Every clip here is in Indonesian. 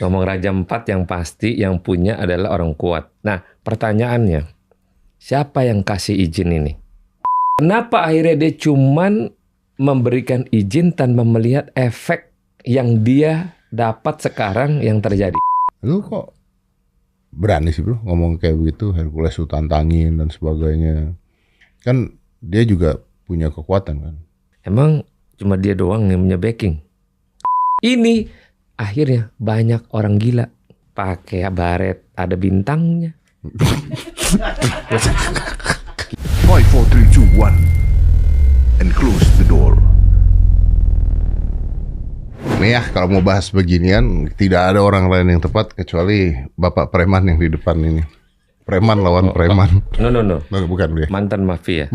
Ngomong Raja Empat yang pasti yang punya adalah orang kuat. Nah, pertanyaannya, siapa yang kasih izin ini? Kenapa akhirnya dia cuman memberikan izin tanpa melihat efek yang dia dapat sekarang yang terjadi? Lu kok berani sih bro ngomong kayak begitu, Hercules lu tantangin dan sebagainya. Kan dia juga punya kekuatan kan. Emang cuma dia doang yang punya backing? Ini akhirnya banyak orang gila pakai baret ada bintangnya. 5, 4, 3, 2, 1 and close the door. Nih ya, kalau mau bahas beginian tidak ada orang lain yang tepat kecuali Bapak Preman yang di depan ini. Preman lawan preman. No. Bukan dia. Mantan mafia.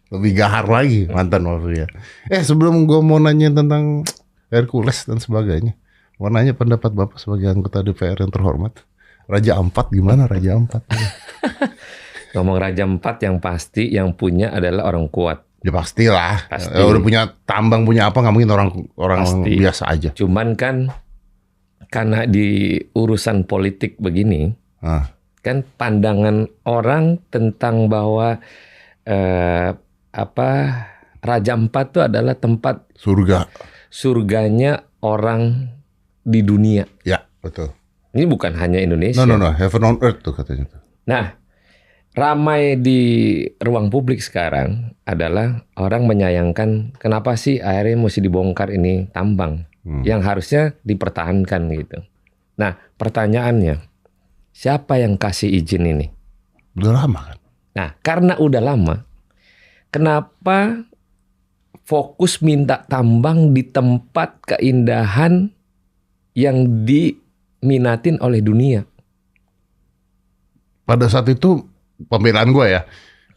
Lebih gahar lagi mantan mafia. Sebelum gue mau nanya tentang Hercules dan sebagainya, mau nanya pendapat Bapak sebagai anggota DPR yang terhormat. Raja Ampat gimana Raja Ampat? Ngomong Raja Empat yang pasti yang punya adalah orang kuat. Ya pastilah. Pasti. Udah punya tambang, punya apa, nggak mungkin orang Pasti. biasa aja. Cuman kan karena di urusan politik begini, kan pandangan orang tentang bahwa Raja Empat itu adalah tempat surganya orang di dunia. Ya betul. Ini bukan hanya Indonesia. No, heaven on earth tuh katanya. Nah, ramai di ruang publik sekarang adalah orang menyayangkan kenapa sih akhirnya mesti dibongkar ini tambang yang harusnya dipertahankan gitu. Nah, pertanyaannya, siapa yang kasih izin ini? Udah lama kan? Nah, karena udah lama, kenapa fokus minta tambang di tempat keindahan yang diminatin oleh dunia? Pada saat itu, pembelaan gue ya,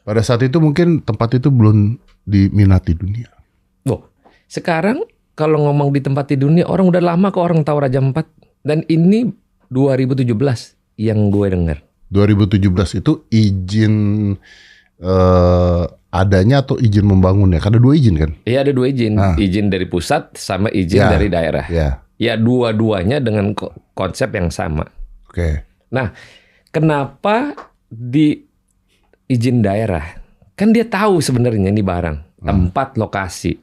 pada saat itu mungkin tempat itu belum diminati dunia. Sekarang kalau ngomong di tempat di dunia, orang udah lama kok orang tahu Raja Empat. Dan ini 2017 yang gue dengar. 2017 itu izin adanya atau izin membangunnya? Ada 2 izin kan? Iya, ada 2 izin. Izin dari pusat sama izin dari daerah. Ya, dua-duanya dengan konsep yang sama. Oke. Nah, kenapa di izin daerah? Kan dia tahu sebenarnya ini barang, tempat lokasi.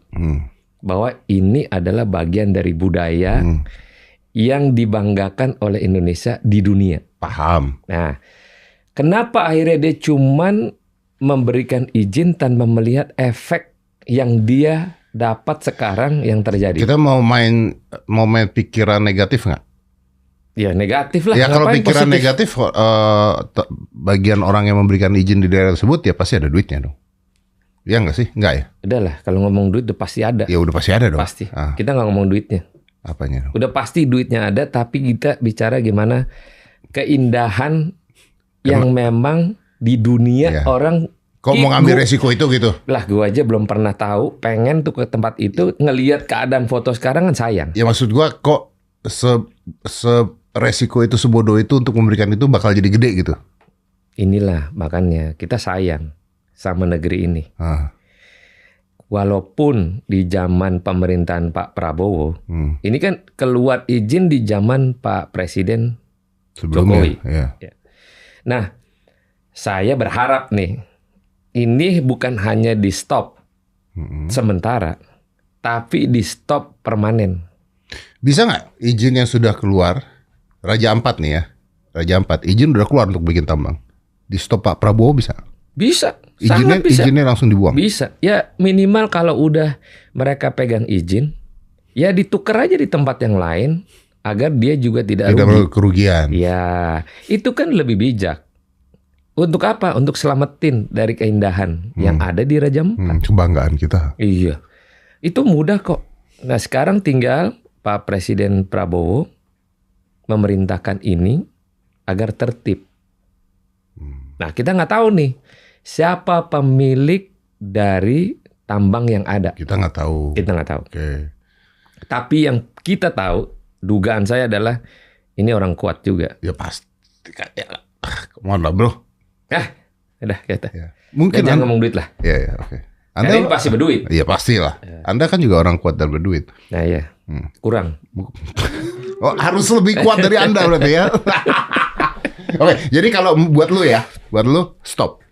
Bahwa ini adalah bagian dari budaya yang dibanggakan oleh Indonesia di dunia. Paham. Nah, kenapa akhirnya dia cuman memberikan izin tanpa melihat efek yang dia dapat sekarang yang terjadi? Kita mau main pikiran negatif nggak? Ya negatif lah. Ya kalau pikiran positif? negatif, bagian orang yang memberikan izin di daerah tersebut ya pasti ada duitnya dong. Ya nggak sih? Nggak ya? Udah lah, kalau ngomong duit udah pasti ada. Ya udah pasti ada dong. Pasti. Kita nggak ngomong duitnya. Apanya dong? Udah pasti duitnya ada, tapi kita bicara gimana keindahan yang memang di dunia orang. Kok mau ngambil resiko itu gitu? Lah gue aja belum pernah tahu, pengen tuh ke tempat itu, ngelihat keadaan foto sekarang kan sayang. Ya maksud gue kok resiko itu, sebodoh itu untuk memberikan itu bakal jadi gede gitu. Inilah makanya kita sayang sama negeri ini. Walaupun di zaman pemerintahan Pak Prabowo, ini kan keluar izin di zaman Pak Presiden Jokowi. Ya. Nah, saya berharap nih, ini bukan hanya di stop sementara, tapi di stop permanen. Bisa nggak izin yang sudah keluar, Raja Ampat nih ya, Raja Ampat, izin udah keluar untuk bikin tambang, di stop Pak Prabowo bisa? Bisa, sangat bisa. Izinnya langsung dibuang? Bisa, ya minimal kalau udah mereka pegang izin, ya ditukar aja di tempat yang lain, agar dia juga tidak rugi. Kerugian. Ya, itu kan lebih bijak. Untuk apa? Untuk selamatin dari keindahan yang ada di Raja Empat. Kebanggaan kita. Iya, itu mudah kok. Nah sekarang tinggal Pak Presiden Prabowo memerintahkan ini agar tertib. Nah kita nggak tahu nih siapa pemilik dari tambang yang ada. Kita nggak tahu. Kita nggak tahu. Oke. Tapi yang kita tahu, dugaan saya adalah ini orang kuat juga. Ya pasti. Mohon lah bro. Udah kita. Ya. Mungkin jangan ngomong duit lah. Ya, oke. Anda ini pasti berduit. Iya pastilah. Anda kan juga orang kuat dan berduit. Nah ya. Kurang. Oh, harus lebih kuat dari Anda berarti ya. Oke, jadi kalau buat lu stop.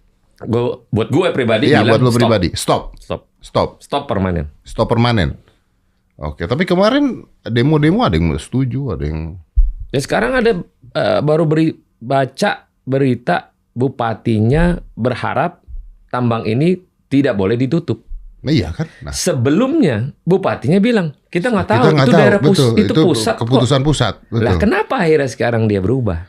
Buat gue pribadi Iya, buat bilang lu stop. pribadi, stop. Stop permanen. Stop permanen. Oke, tapi kemarin demo-demo ada yang setuju, ada yang Ya sekarang ada baru baca berita bupatinya berharap tambang ini tidak boleh ditutup. iya kan? Nah, Sebelumnya bupatinya bilang kita nggak tahu kita nggak itu tahu, daerah betul, itu pusat keputusan pusat. kok. Lah Betul. kenapa akhirnya sekarang dia berubah?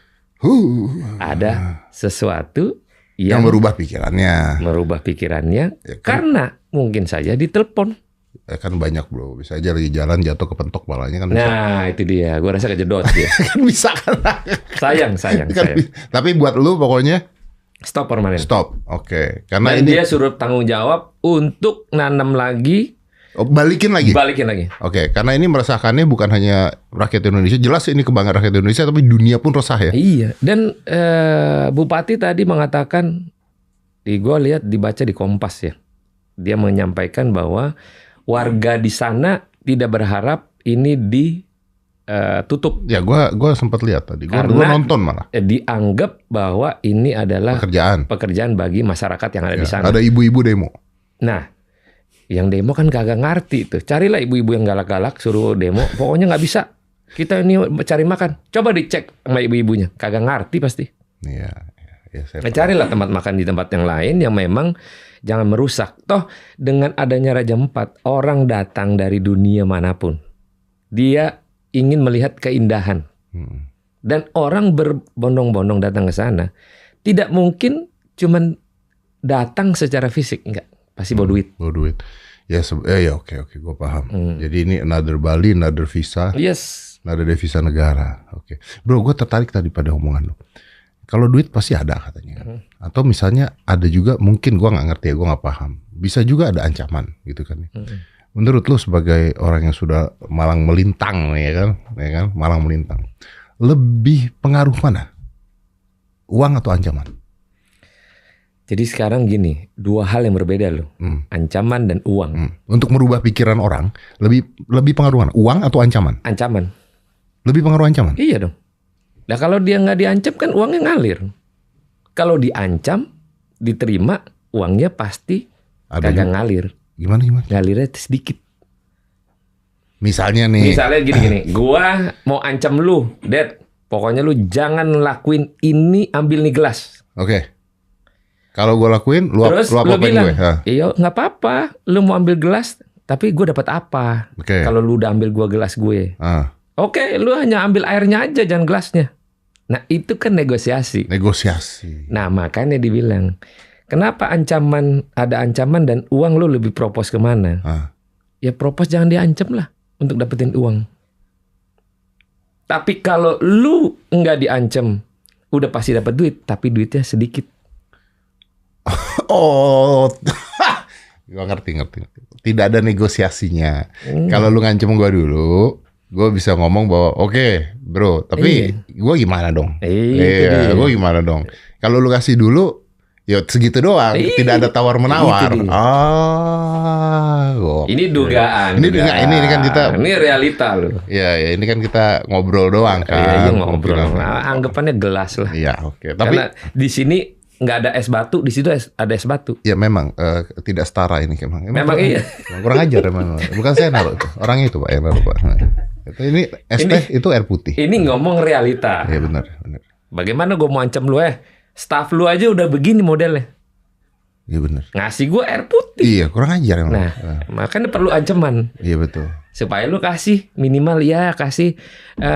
Ada sesuatu Yang yang merubah pikirannya. merubah pikirannya Ya kan? karena mungkin saja ditelepon. Kan banyak bro, bisa aja lagi jalan jatuh kepentok palanya kan bisa. Nah itu dia, gue rasa kejedot dia. Kan bisa kan? sayang. Kan tapi buat lu pokoknya Stop permanen. stop. Oke, karena Dan ini dia suruh tanggung jawab untuk nanam lagi, balikin lagi. balikin lagi. Oke, karena ini meresahkannya bukan hanya rakyat Indonesia, jelas ini kebanggaan rakyat Indonesia, tapi dunia pun resah ya. Iya. Dan Bupati tadi mengatakan, gue lihat dibaca di Kompas ya, dia menyampaikan bahwa warga di sana tidak berharap ini ditutup. Ya, gua sempat lihat tadi. Gua Karena nonton malah. Dianggap bahwa ini adalah pekerjaan bagi masyarakat yang ada di sana. Ada ibu-ibu demo. Nah, yang demo kan kagak ngerti tuh. Carilah ibu-ibu yang galak-galak suruh demo. Pokoknya nggak bisa. Kita ini cari makan. Coba dicek sama ibu-ibunya. Kagak ngerti pasti. Iya, saya Nah, carilah tempat makan di tempat yang lain yang memang jangan merusak. Toh dengan adanya Raja 4, orang datang dari dunia manapun. Dia ingin melihat keindahan. Dan orang berbondong-bondong datang ke sana. Tidak mungkin cuman datang secara fisik. Enggak. Pasti bawa duit. bawa duit. Ya, ya oke, gue paham. Jadi ini another Bali, another visa, Yes. another devisa negara. Oke, bro, gue tertarik tadi pada omongan lo. Kalau duit pasti ada katanya kan. Atau misalnya ada juga, mungkin gue nggak ngerti ya, gue nggak paham. Bisa juga ada ancaman gitu kan. Menurut lo sebagai orang yang sudah malang melintang ya kan, malang melintang, lebih pengaruh mana? Uang atau ancaman? Jadi sekarang gini, dua hal yang berbeda loh. Ancaman dan uang. Untuk merubah pikiran orang, lebih pengaruh mana? Uang atau ancaman? Ancaman. Lebih pengaruh ancaman? Iya dong. Nah kalau dia nggak diancam kan uangnya ngalir. Kalau diancam, diterima, uangnya pasti kagak ngalir. Gimana? Ngalirnya sedikit. Misalnya nih. Misalnya gini, gua mau ancam lu, Dad. Pokoknya lu jangan lakuin ini, ambil nih gelas. Oke. Kalau gue lakuin, lu Terus lu apa-apain bilang, gue? iya nggak apa-apa. Lu mau ambil gelas, tapi gue dapat apa? Oke. Kalau lu udah ambil gua gelas gue. Oke, lu hanya ambil airnya aja, jangan gelasnya. Nah itu kan negosiasi. Negosiasi. Nah makanya dibilang, kenapa ada ancaman dan uang lu lebih propos kemana? Ya propos jangan diancam lah untuk dapetin uang. Tapi kalau lu nggak diancam, udah pasti dapat duit, tapi duitnya sedikit. Oh, gue ngerti. Tidak ada negosiasinya. Kalau lu ngancem gue dulu, gue bisa ngomong bahwa oke, bro, tapi gue gimana dong? Iya, gue gimana dong? Kalau lu kasih dulu, ya segitu doang. Tidak ada tawar menawar. Ini dugaan. Ini kan kita. Ini realita loh. Ya, ini kan kita ngobrol doang kan. Iya ngobrol. Anggapannya gelas lah. Iya, oke. Tapi karena di sini nggak ada es batu, di situ ada es batu. Ya memang tidak setara ini Memang iya. Kurang ajar emang. Bukan saya naruh itu. Orangnya itu Pak yang naruh Pak. Ini es teh itu air putih. Ini ngomong realita. Iya benar. Bagaimana gue mau ancam lu staff lu aja udah begini modelnya. Iya benar. Ngasih gue air putih. Iya kurang ajar emang. Nah, makanya perlu ancaman. Iya betul. Supaya lu kasih minimal kasih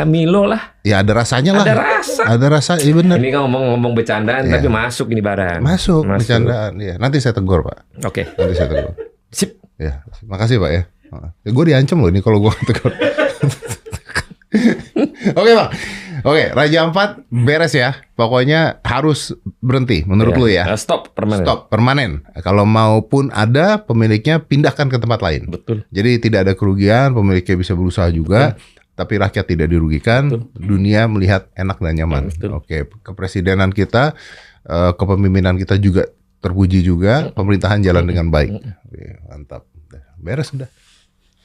Milo lah. Ya ada rasanya lah. Ada rasa. Ada rasa, iya benar. Ini kan ngomong bercandaan tapi masuk ini barang. Masuk. Bercandaan. Iya. Nanti saya tegur Pak. Oke. Nanti saya tegur. Sip. Ya, makasih Pak ya. Gue diancam loh ini kalau gue tegur. Oke Pak. Oke, Raja 4 beres ya. Pokoknya harus berhenti menurut lu ya. Stop permanen. Stop permanen. Kalau maupun ada pemiliknya pindahkan ke tempat lain. Betul. Jadi tidak ada kerugian, pemiliknya bisa berusaha juga, tapi rakyat tidak dirugikan. Betul. Dunia melihat enak dan nyaman. Oke, kepresidenan kita, kepemimpinan kita juga terpuji juga, pemerintahan jalan dengan baik. Oke, mantap. Beres sudah.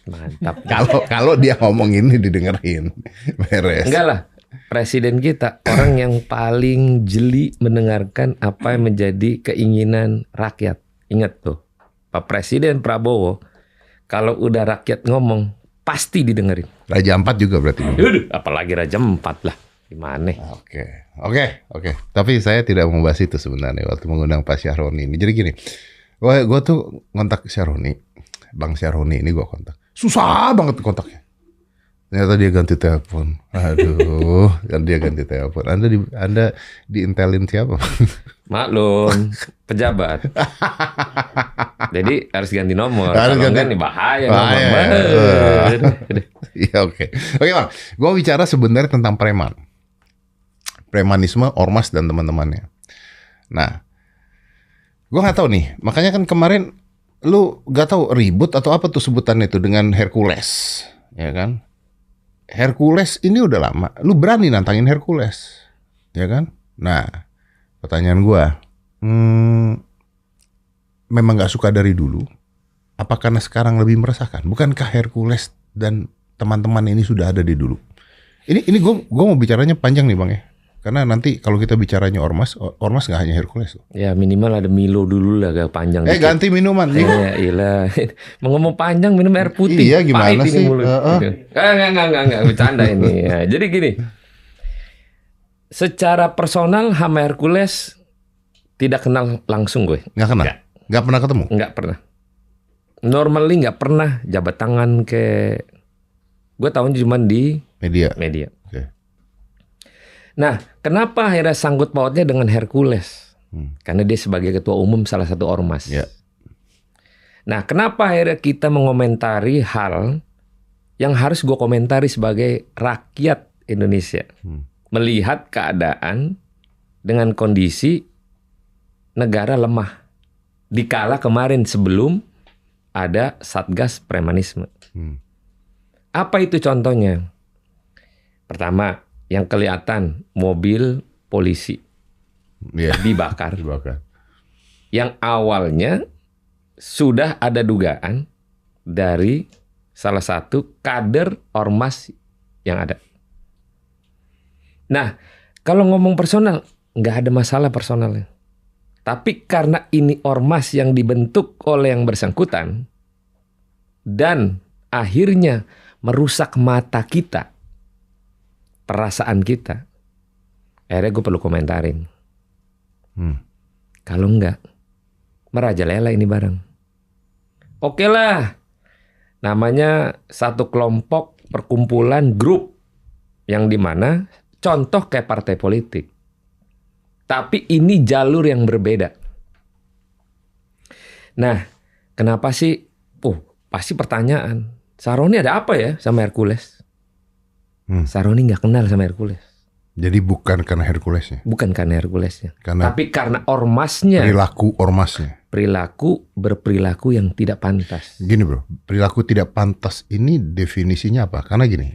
Mantap. Kalau dia ngomong ini didengerin, beres. Enggak lah. Presiden kita orang yang paling jeli mendengarkan apa yang menjadi keinginan rakyat. Ingat tuh, Pak Presiden Prabowo kalau udah rakyat ngomong pasti didengerin. Raja Ampat juga berarti. Aduh, apalagi Raja Empat lah. Gimana? Oke. Tapi saya tidak mau bahas itu sebenarnya waktu mengundang Pak Syahroni ini. Jadi gini, gue tuh kontak Syahroni, Bang Syahroni ini gue kontak. Susah banget kontaknya. Ternyata dia ganti telepon. Aduh, kan dia ganti telepon. Anda diintelin siapa? Maklum, pejabat. Jadi harus ganti nomor. Harus Kalau ganti. enggak nih bahaya. Iya, oke. Oke, Bang. Gue bicara sebenarnya tentang preman. Premanisme, ormas dan teman-temannya. Nah, gue nggak tahu nih. Makanya kan kemarin lu nggak tahu ribut atau apa tuh sebutannya itu dengan Hercules, ya kan? Hercules ini udah lama. Lu berani nantangin Hercules, ya kan? Nah, pertanyaan gue, memang nggak suka dari dulu? Apa karena sekarang lebih meresahkan? Bukankah Hercules dan teman-teman ini sudah ada di dulu? Ini gue mau bicaranya panjang nih, Bang ya. Karena nanti kalau kita bicaranya ormas nggak hanya Hercules loh. Ya minimal ada Milo dulu lah, agak panjang. dikit. Ganti minuman. Ya ilah. Mau ngomong panjang minum air putih. Iya, gimana Pahit sih? Ini mulut. Enggak, bercanda ini. Ya, jadi gini. Secara personal sama Hercules tidak kenal langsung gue. Nggak kenal? Nggak pernah ketemu? Nggak pernah. Normally nggak pernah jabat tangan ke. Gue tahunya cuma di media. Oke. Nah, kenapa akhirnya sangkut pautnya dengan Hercules? Karena dia sebagai ketua umum salah satu ormas. Ya. Nah, kenapa akhirnya kita mengomentari hal yang harus gue komentari sebagai rakyat Indonesia? Melihat keadaan dengan kondisi negara lemah. Dikala kemarin sebelum ada Satgas Premanisme. Apa itu contohnya? Pertama, yang kelihatan mobil polisi dibakar. Yang awalnya sudah ada dugaan dari salah satu kader ormas yang ada. Nah, kalau ngomong personal, nggak ada masalah personalnya. Tapi karena ini ormas yang dibentuk oleh yang bersangkutan dan akhirnya merusak mata kita, perasaan kita, akhirnya gue perlu komentarin. Kalau enggak, merajalela ini barang. Oke lah, namanya satu kelompok perkumpulan grup yang dimana contoh kayak partai politik. Tapi ini jalur yang berbeda. Nah, kenapa sih? Pasti pertanyaan. Saroni ada apa ya sama Hercules? Saroni nggak kenal sama Hercules. Jadi bukan karena Herculesnya. Bukan karena Herculesnya. Karena tapi karena ormasnya. Perilaku ormasnya. Berperilaku yang tidak pantas. Gini bro, perilaku tidak pantas ini definisinya apa? Karena gini,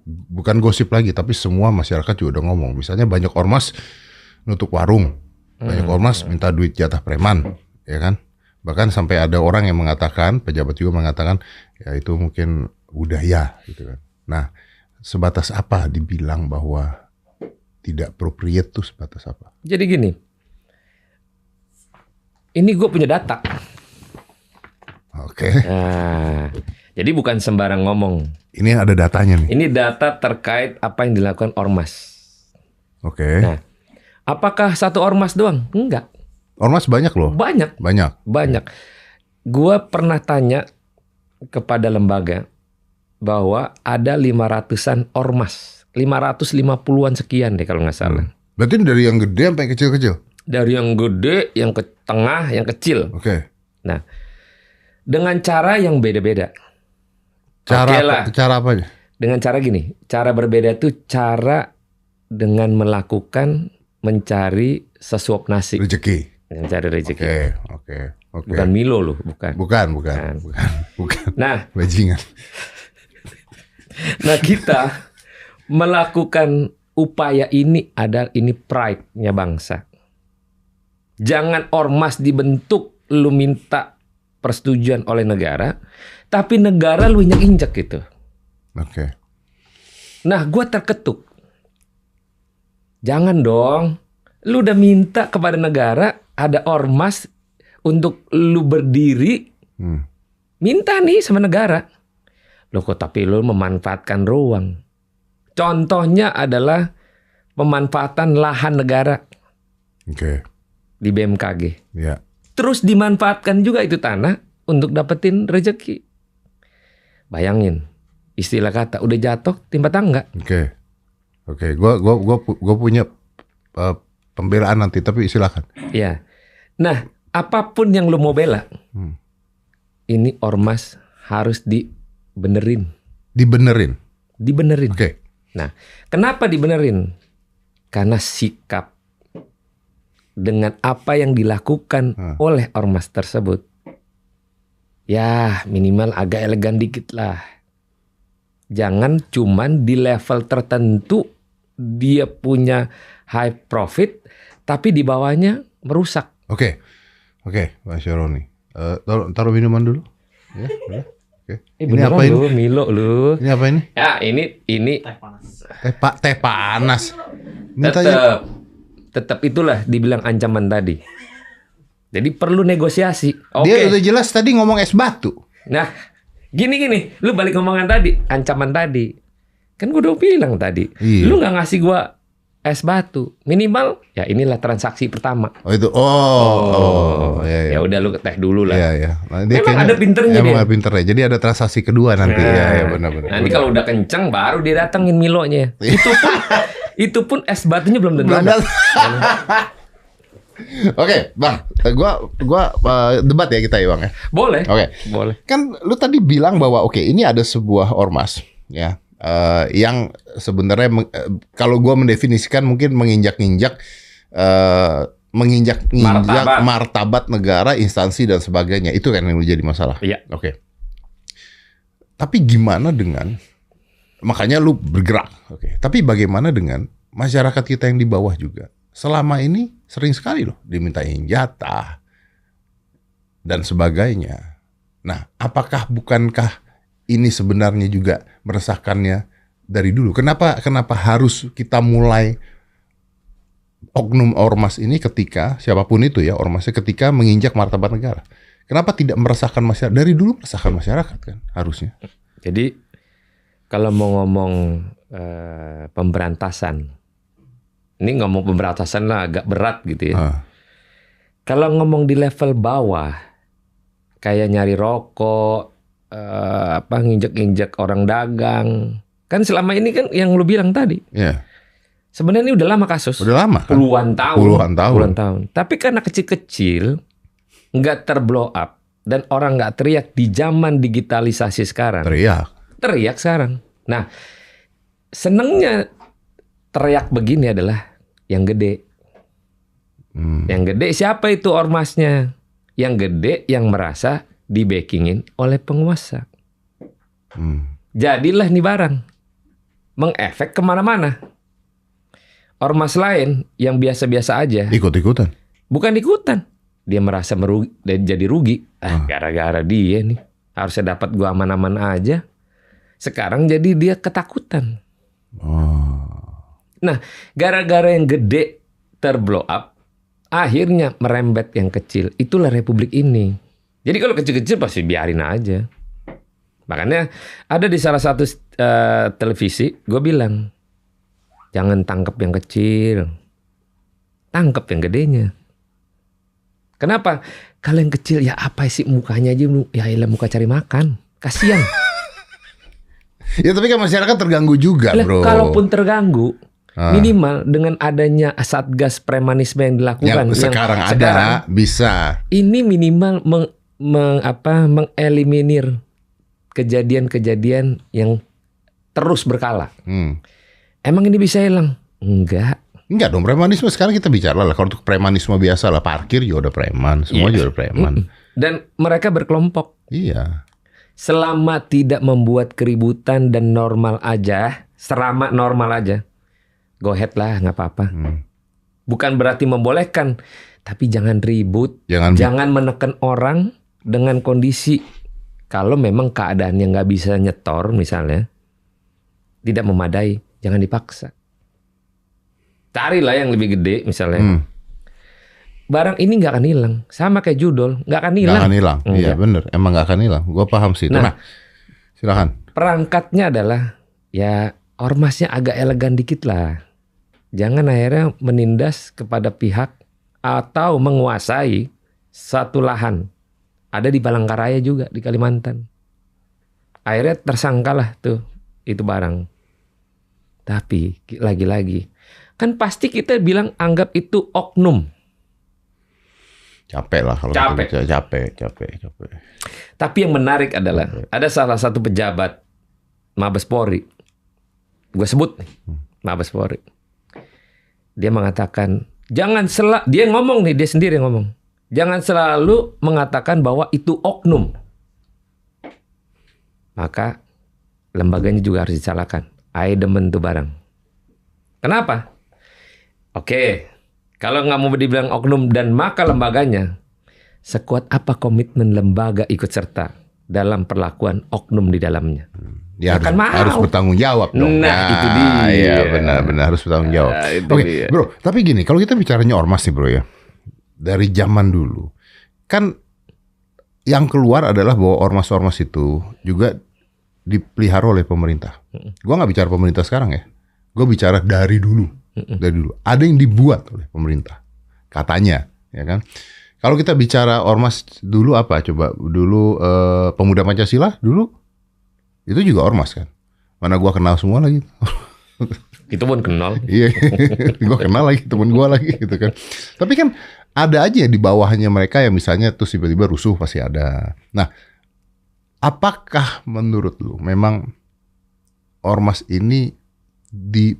bukan gosip lagi, tapi semua masyarakat juga udah ngomong. Misalnya banyak ormas nutup warung, banyak ormas minta duit jatah preman, ya kan? Bahkan sampai ada orang yang mengatakan, pejabat juga mengatakan, ya itu mungkin budaya, gitu kan. Nah, sebatas apa dibilang bahwa tidak appropriate tuh sebatas apa? Jadi gini, ini gue punya data. Oke. Nah, jadi bukan sembarang ngomong. Ini ada datanya nih. Ini data terkait apa yang dilakukan ormas. Oke. Nah, apakah satu ormas doang? Enggak. Ormas banyak loh. Banyak. Gua pernah tanya kepada lembaga bahwa ada 500-an ormas. 550-an sekian deh kalau nggak salah. Berarti dari yang gede sampai kecil-kecil? Dari yang gede, yang ke tengah, yang kecil. Oke. Nah, dengan cara yang beda-beda. Cara apanya? Dengan cara gini. Cara berbeda itu cara dengan melakukan mencari sesuap nasi. Rezeki. Mencari rezeki. Oke. Bukan Milo loh, bukan. Bukan. Nah, bajingan. Nah, kita melakukan upaya ini ini pride-nya bangsa. Jangan ormas dibentuk lu minta persetujuan oleh negara, tapi negara lu injek-injek gitu. Oke. Nah, gue terketuk. Jangan dong. Lu udah minta kepada negara, ada ormas untuk lu berdiri. Minta nih sama negara. Loh kok tapi lu memanfaatkan ruang. Contohnya adalah pemanfaatan lahan negara Oke. di BMKG. Ya. Terus dimanfaatkan juga itu tanah untuk dapetin rezeki. Bayangin, istilah kata udah jatuh timpa tangga. Oke. Gua punya pembelaan nanti, tapi silakan. Ya. Nah, apapun yang lu mau bela, ini ormas harus dibenerin. Dibenerin. Dibenerin. Oke. Nah, kenapa dibenerin? Karena sikap dengan apa yang dilakukan oleh ormas tersebut, ya minimal agak elegan dikit lah. Jangan cuman di level tertentu dia punya high profit, tapi di bawahnya merusak. Oke, Pak Syaroni. Taruh minuman dulu. Ya, boleh. Oke. Ini Beneran apa ini? lu, Milo lu. Ini apa ini? Ya, ini Teh panas. Mintanya tetap itulah dibilang ancaman tadi. Jadi perlu negosiasi. dia udah jelas tadi ngomong es batu. Nah, gini, lu balik ngomongan tadi, ancaman tadi. Kan gue udah bilang tadi, Iya. lu nggak ngasih gue es batu, minimal ya inilah transaksi pertama. Oh itu. Ya udah lu teh dulu lah. Iya. Nah, Memang ada pinternya emang dia. ada pinternya. Jadi ada transaksi kedua nanti. Ya, benar-benar. Nanti kalau udah kenceng baru dia datengin Milonya. Itu pun es batunya belum tentu ada. Oke, Bang. Gua debat ya kita ya, Bang ya. Boleh. Oke. Boleh. Kan lu tadi bilang bahwa ini ada sebuah ormas ya yang sebenarnya kalau gua mendefinisikan mungkin menginjak-injak martabat negara, instansi dan sebagainya. Itu kan yang menjadi masalah. Iya. Oke. Tapi gimana dengan makanya lu bergerak. Oke. Tapi bagaimana dengan masyarakat kita yang di bawah juga? Selama ini sering sekali loh dimintain jatah dan sebagainya. Nah, bukankah ini sebenarnya juga meresahkannya dari dulu? Kenapa harus kita mulai oknum ormas ini ketika siapapun itu ya ormasnya ketika menginjak martabat negara? Kenapa tidak meresahkan masyarakat? Dari dulu meresahkan masyarakat kan harusnya. Jadi kalau mau ngomong pemberantasan, ini ngomong pemberantasan lah agak berat gitu ya. Kalau ngomong di level bawah, kayak nyari rokok, nginjek-injek orang dagang, kan selama ini kan yang lu bilang tadi. Iya. Sebenarnya ini udah lama kasus. Udah lama kan? Puluhan Puluhan tahun. Tapi karena kecil-kecil, nggak terblow up dan orang nggak teriak di zaman digitalisasi sekarang. Teriak sekarang. Nah, senengnya teriak begini adalah yang gede. Yang gede siapa itu ormasnya? Yang gede yang merasa di-backingin oleh penguasa. Jadilah nih barang mengefek kemana-mana. Ormas lain yang biasa-biasa aja ikut-ikutan. Bukan ikutan, dia merasa merugi dan jadi rugi. Gara-gara dia nih harusnya dapat gua aman-aman aja. Sekarang jadi dia ketakutan. Nah, gara-gara yang gede terblow up, akhirnya merembet yang kecil. Itulah republik ini. Jadi kalau kecil-kecil pasti biarin aja. Makanya ada di salah satu televisi, gue bilang, jangan tangkap yang kecil, tangkap yang gedenya. Kenapa? Kalau yang kecil ya apa sih mukanya aja, ya ilah muka cari makan, kasian. Ya tapi kan masyarakat terganggu juga, bro. Kalaupun terganggu, minimal dengan adanya satgas premanisme yang dilakukan yang sekarang ada bisa. Ini minimal mengeliminir kejadian-kejadian yang terus berkala. Emang ini bisa hilang? Enggak dong, premanisme sekarang kita bicara lah. Kalau untuk premanisme biasa lah, parkir juga udah preman, semua juga udah preman. Dan mereka berkelompok. Iya. Selama tidak membuat keributan dan normal aja, selama normal aja, go ahead lah, nggak apa-apa. Bukan berarti membolehkan, tapi jangan ribut, jangan menekan orang, dengan kondisi kalau memang keadaannya nggak bisa nyetor misalnya, tidak memadai, jangan dipaksa. Carilah yang lebih gede misalnya. Barang ini nggak akan hilang, sama kayak judol, nggak akan hilang. Nggak akan hilang, iya bener, emang nggak akan hilang. Gue paham sih. Nah, silakan. Perangkatnya adalah ya ormasnya agak elegan dikit lah. Jangan akhirnya menindas kepada pihak atau menguasai satu lahan. Ada di Palangkaraya juga di Kalimantan. Akhirnya tersangkalah tuh itu barang. Tapi lagi-lagi kan pasti kita bilang anggap itu oknum. Capek lah kalau capek. Tapi yang menarik adalah ada salah satu pejabat Mabes Polri. Gue sebut nih, Mabes Polri. Dia mengatakan dia ngomong nih, dia sendiri ngomong. Jangan selalu mengatakan bahwa itu oknum. Maka lembaganya juga harus disalahkan. Ayo demen tuh barang. Kenapa? Oke, kalau nggak mau dibilang oknum dan maka lembaganya, sekuat apa komitmen lembaga ikut serta dalam perlakuan oknum di dalamnya? Dia harus bertanggung jawab dong. Nah, itu dia. Iya, benar harus bertanggung jawab. Oke, bro, tapi gini, kalau kita bicaranya ormas nih bro ya, dari zaman dulu, kan yang keluar adalah bahwa ormas-ormas itu juga dipelihara oleh pemerintah. Gua nggak bicara pemerintah sekarang ya, gue bicara dari dulu. Dari dulu, ada yang dibuat oleh pemerintah, katanya, ya kan? Kalau kita bicara ormas dulu apa? Coba dulu Pemuda Pancasila dulu. Itu juga ormas kan? Mana gua kenal semua lagi. Itu pun kenal. Iya, gua kenal lagi, temen gua lagi gitu kan. Tapi kan ada aja di bawahnya mereka yang misalnya terus tiba-tiba rusuh pasti ada. Nah, apakah menurut lu memang ormas ini di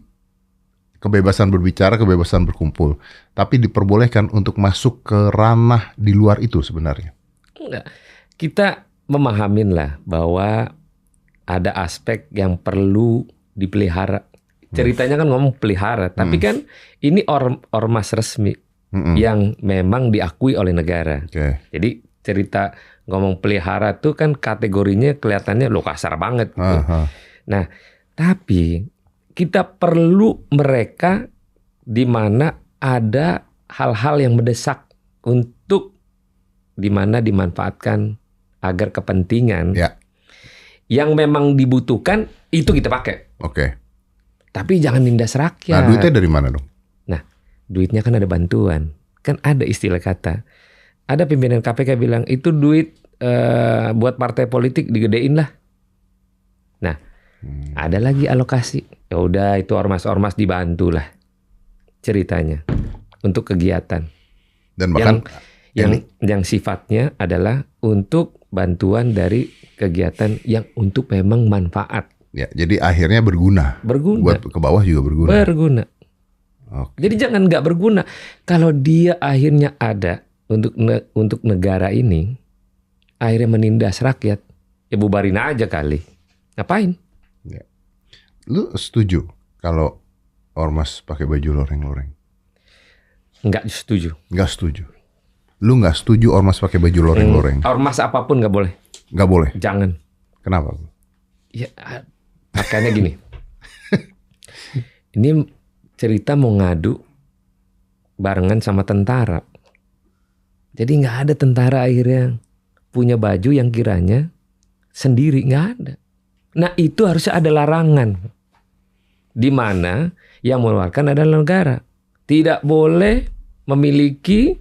kebebasan berbicara, kebebasan berkumpul, tapi diperbolehkan untuk masuk ke ranah di luar itu sebenarnya? Enggak. Kita memahamin lah bahwa ada aspek yang perlu dipelihara. Ceritanya kan ngomong pelihara, tapi kan ini ormas resmi yang memang diakui oleh negara. Jadi cerita ngomong pelihara tuh kan kategorinya kelihatannya lo kasar banget gitu. Nah, tapi kita perlu mereka di mana ada hal-hal yang mendesak untuk di mana dimanfaatkan agar kepentingan yang memang dibutuhkan itu kita pakai. Oke. Tapi jangan nindas rakyat. Nah, duitnya dari mana dong? Nah, duitnya kan ada bantuan. Kan ada istilah kata. Ada pimpinan KPK bilang itu duit buat partai politik digedein lah. Nah, ada lagi alokasi. Ya udah itu ormas-ormas dibantu lah ceritanya untuk kegiatan. Dan bahkan yang sifatnya adalah untuk bantuan dari kegiatan yang untuk memang manfaat. Ya, jadi akhirnya berguna. Buat ke bawah juga berguna. Berguna. Jadi jangan nggak berguna. Kalau dia akhirnya ada untuk negara ini, akhirnya menindas rakyat, ya bubarin aja kali. Ngapain? Ya. Lu setuju kalau ormas pakai baju loreng-loreng? Nggak setuju. Nggak setuju. Lu nggak setuju ormas pakai baju loreng-loreng? Ormas apapun nggak boleh. Nggak boleh? Jangan. Kenapa? Ya, makanya gini. Ini cerita mau ngadu barengan sama tentara. Jadi nggak ada tentara akhirnya punya baju yang kiranya sendiri, nggak ada. Nah itu harusnya ada larangan. Di mana yang mengeluarkan adalah negara. Tidak boleh memiliki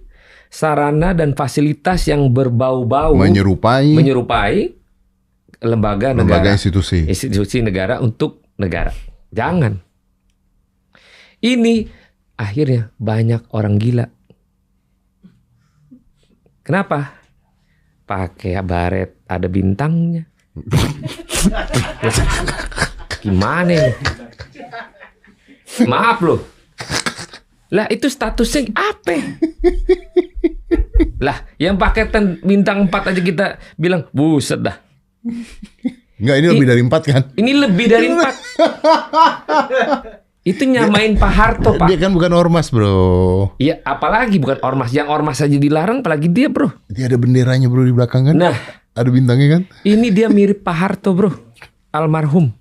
sarana dan fasilitas yang berbau-bau menyerupai lembaga negara, institusi negara untuk negara. Jangan. Ini akhirnya banyak orang gila. Kenapa? Pakai baret ada bintangnya. Gimana ini? Maaf loh. Lah itu statusnya apa? Lah yang pakai bintang 4 aja kita bilang buset dah. Enggak, ini lebih dari 4 kan? Ini lebih dari 4. Itu nyamain Pak Harto, Pak. Dia kan bukan ormas, bro. Iya, apalagi bukan ormas. Yang ormas aja dilarang, apalagi dia, bro. Dia ada benderanya, bro, di belakang kan. Nah, Ada bintangnya kan. ini dia mirip Pak Harto, bro. Almarhum.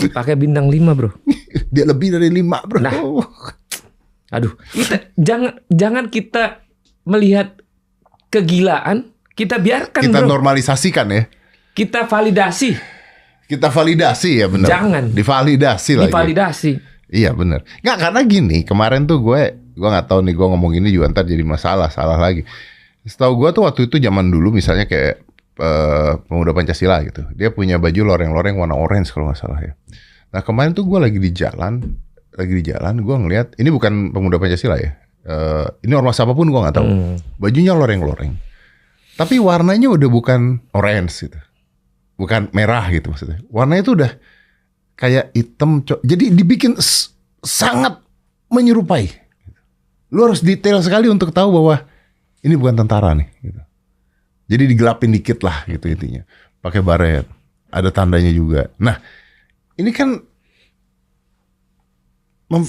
Pakai bintang 5, bro. Dia lebih dari 5, bro. Nah. Aduh, jangan kita melihat kegilaan, kita biarkan, Kita bro. normalisasikan ya. Kita validasi. Kita validasi ya, benar. Jangan. Divalidasi lagi. Divalidasi. Iya benar. Nggak, karena gini, kemarin tuh gue nggak tahu nih, gue ngomong ini juga ntar jadi salah lagi. Setahu gue tuh waktu itu zaman dulu misalnya kayak Pemuda Pancasila gitu, dia punya baju loreng-loreng warna orange kalau nggak salah ya. Nah kemarin tuh gue lagi di jalan gue ngeliat, ini bukan Pemuda Pancasila ya, ini ormas apapun gue nggak tahu, bajunya loreng-loreng, tapi warnanya udah bukan orange gitu, bukan merah gitu maksudnya, warnanya tuh udah kayak hitam, jadi dibikin sangat menyerupai. Lu harus detail sekali untuk tahu bahwa ini bukan tentara nih. Gitu. Jadi digelapin dikit lah gitu intinya. Pakai baret, ada tandanya juga. Nah, ini kan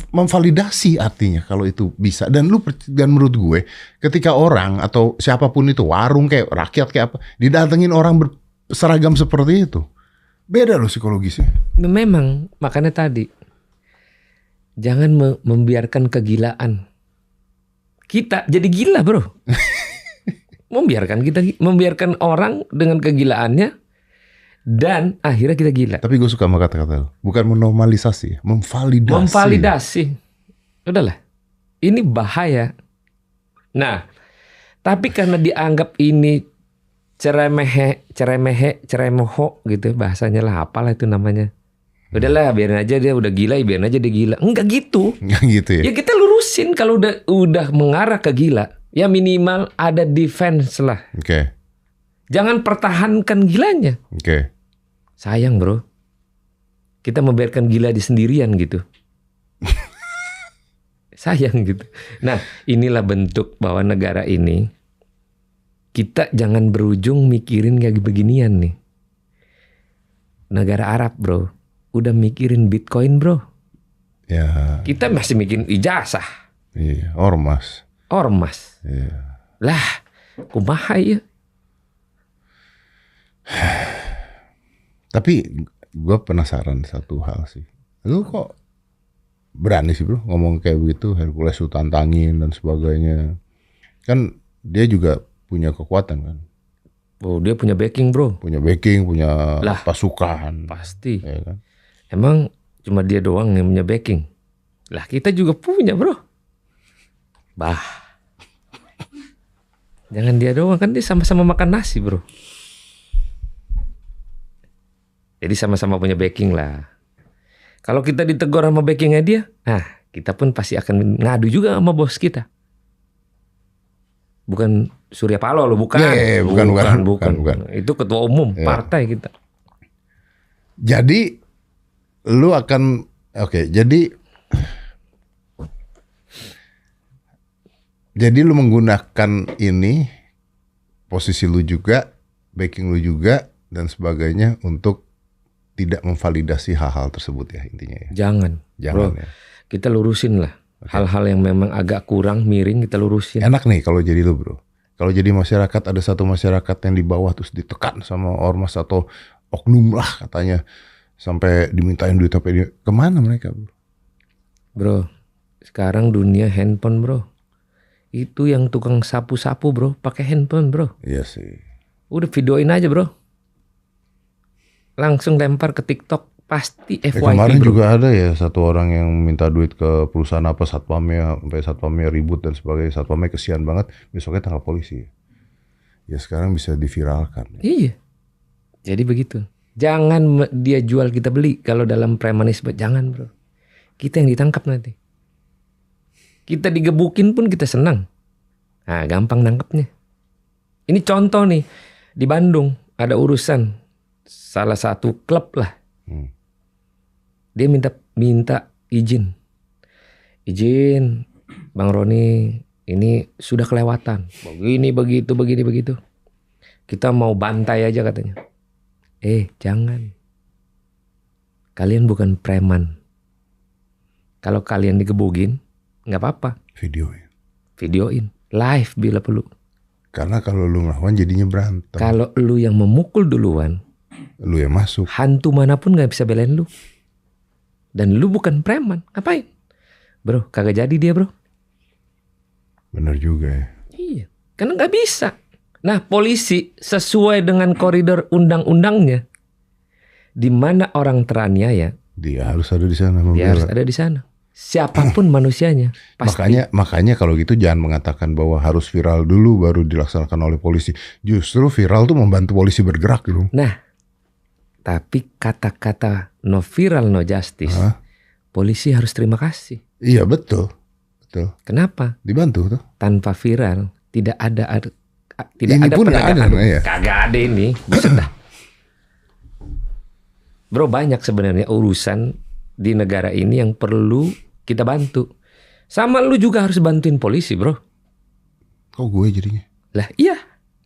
memvalidasi artinya kalau itu bisa. Dan menurut gue, ketika orang atau siapapun itu, warung kayak rakyat kayak apa, didatengin orang berseragam seperti itu, beda loh psikologisnya. Memang, makanya tadi jangan membiarkan kegilaan kita jadi gila, bro. membiarkan orang dengan kegilaannya dan akhirnya kita gila. Tapi gue suka sama kata-kata lo. Bukan menormalisasi, memvalidasi. Memvalidasi. Udahlah. Ini bahaya. Nah, tapi karena dianggap ini ceremoho gitu bahasanya lah, apalah itu namanya. Udahlah, biarin aja dia udah gila, biarin aja dia gila. Enggak gitu. Nggak gitu ya. Ya kita lurusin kalau udah mengarah ke gila. Ya minimal ada defense lah. Oke. Jangan pertahankan gilanya. Oke. Sayang, bro. Kita membiarkan gila di sendirian gitu. Sayang gitu. Nah, inilah bentuk bahwa negara ini kita jangan berujung mikirin kayak beginian nih. Negara Arab, bro, udah mikirin Bitcoin, bro. Ya. Kita masih mikirin ijazah. Iya, ormas. Iya. Lah, kumaha ya? Tapi gue penasaran satu hal sih. Lu kok berani sih, bro, ngomong kayak begitu, Hercules lu tantangin dan sebagainya. Kan dia juga punya kekuatan kan. Oh, dia punya backing, bro. Punya backing, punya Lah, pasukan. Pasti. Ya kan? Emang cuma dia doang yang punya backing? Lah, kita juga punya, bro. Bah. Jangan dia doang, kan dia sama-sama makan nasi, bro. Jadi sama-sama punya backing lah. Kalau kita ditegur sama backingnya dia, nah kita pun pasti akan ngadu juga sama bos kita. Bukan Surya Paloh loh, bukan. Bukan. Itu ketua umum partai kita. Jadi lu akan jadi lu menggunakan ini, posisi lu juga, backing lu juga, dan sebagainya untuk tidak memvalidasi hal-hal tersebut ya intinya ya. Jangan bro, ya. Kita lurusin lah. Hal-hal yang memang agak kurang, miring, kita lurusin. Enak nih kalau jadi lu, bro. Kalau jadi masyarakat, ada satu masyarakat yang di bawah terus ditekan sama ormas atau oknum lah katanya, sampai dimintain duit sampai kemana mereka, bro? Bro, sekarang dunia handphone, bro. Itu yang tukang sapu-sapu, bro, pakai handphone, bro. Iya sih. Udah videoin aja, bro. Langsung lempar ke TikTok, pasti FYP, kemarin bro. juga ada ya satu orang yang minta duit ke perusahaan apa, satpamnya, sampai satpamnya ribut dan sebagainya. Satpamnya kesian banget, besoknya tangkap polisi. Ya sekarang bisa diviralkan. Iya. Jadi begitu. Jangan dia jual kita beli. Kalau dalam premanisme, jangan, bro. Kita yang ditangkap nanti. Kita digebukin pun kita senang. Nah, gampang nangkepnya. Ini contoh nih. Di Bandung ada urusan salah satu klub lah. Dia minta izin. Izin, Bang Roni, ini sudah kelewatan. Begini, begitu. Kita mau bantai aja katanya. Jangan. Kalian bukan preman. Kalau kalian digebugin, nggak apa-apa. Videoin. Live bila perlu. Karena kalau lu ngelawan jadinya berantem. Kalau lu yang memukul duluan, Lu yang masuk. hantu manapun nggak bisa belain lu. Dan lu bukan preman. Ngapain? Bro, kagak jadi dia, bro. Bener juga ya. Iya, karena nggak bisa. Nah, polisi sesuai dengan koridor undang-undangnya, di mana orang teraniaya, Dia harus ada di sana. dia harus ada di sana. Siapapun manusianya, pasti. Makanya kalau gitu jangan mengatakan bahwa harus viral dulu baru dilaksanakan oleh polisi. Justru viral tuh membantu polisi bergerak gitu. Nah, tapi kata-kata no viral no justice, polisi harus terima kasih. Iya betul. Kenapa? Dibantu tuh. Tanpa viral tidak ada Ini pun nggak ada, ya. Kagak ada ini. Buset dah. Bro, banyak sebenarnya urusan di negara ini yang perlu kita bantu. Sama lu juga harus bantuin polisi, bro. Kok gue jadinya? Lah iya,